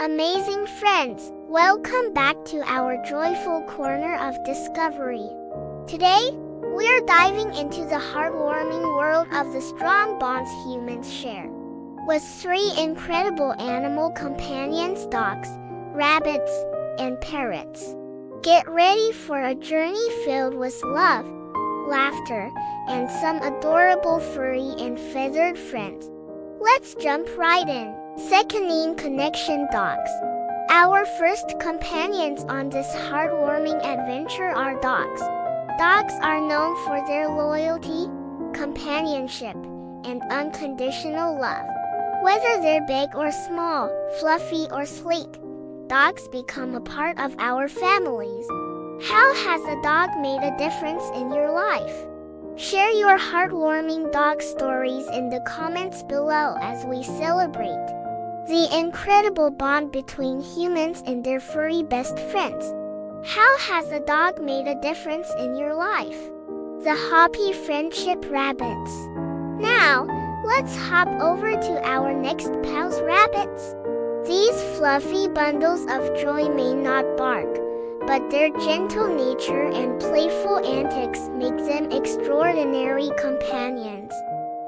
Amazing friends, welcome back to our joyful corner of discovery. Today, we're diving into the heartwarming world of the strong bonds humans share. With three incredible animal companions, dogs, rabbits, and parrots. Get ready for a journey filled with love, laughter, and some adorable furry and feathered friends. Let's jump right in. Seconding connection dogs. Our first companions on this heartwarming adventure are dogs. Dogs are known for their loyalty, companionship, and unconditional love. Whether they're big or small, fluffy or sleek, dogs become a part of our families. How has a dog made a difference in your life? Share your heartwarming dog stories in the comments below as we celebrate the incredible bond between humans and their furry best friends. How has a dog made a difference in your life? The Happy Friendship Rabbits. Now, let's hop over to our next pals, rabbits. These fluffy bundles of joy may not bark, but their gentle nature and playful antics make them extraordinary companions.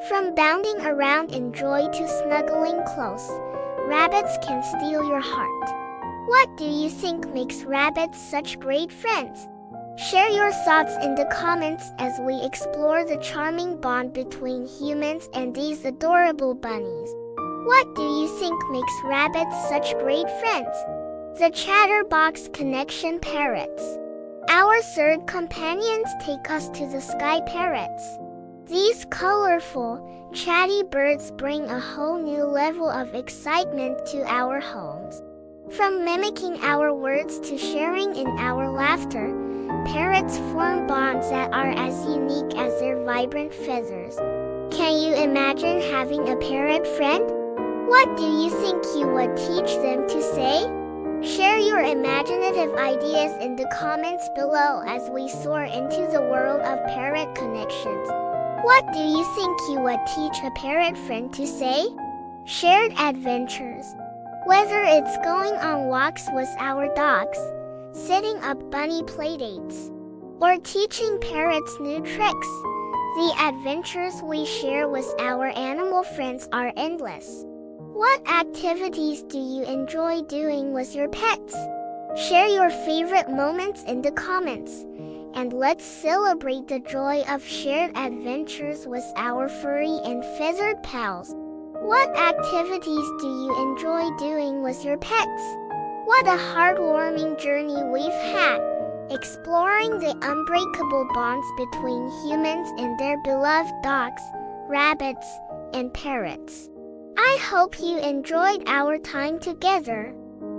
From bounding around in joy to snuggling close, rabbits can steal your heart. What do you think makes rabbits such great friends? Share your thoughts in the comments as we explore the charming bond between humans and these adorable bunnies. What do you think makes rabbits such great friends? The chatterbox connection parrots. Our third companions take us to the sky parrots. These colorful, chatty birds bring a whole new level of excitement to our homes. From mimicking our words to sharing in our laughter, parrots form bonds that are as unique as their vibrant feathers. Can you imagine having a parrot friend? What do you think you would teach them to say? Share your imaginative ideas in the comments below as we soar into the world of parrot connections. What do you think you would teach a parrot friend to say? Shared adventures. Whether it's going on walks with our dogs, setting up bunny playdates, or teaching parrots new tricks, the adventures we share with our animal friends are endless. What activities do you enjoy doing with your pets? Share your favorite moments in the comments, and let's celebrate the joy of shared adventures with our furry and feathered pals. What activities do you enjoy doing with your pets? What a heartwarming journey we've had, exploring the unbreakable bonds between humans and their beloved dogs, rabbits, and parrots. I hope you enjoyed our time together.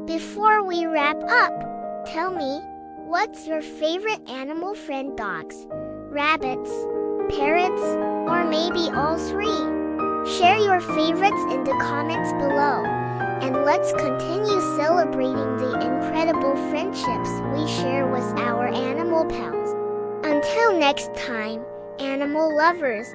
Before we wrap up, tell me, what's your favorite animal friend? Dogs, rabbits, parrots, or maybe all three? Share your favorites in the comments below, and let's continue celebrating the incredible friendships we share with our animal pals. Until next time, animal lovers.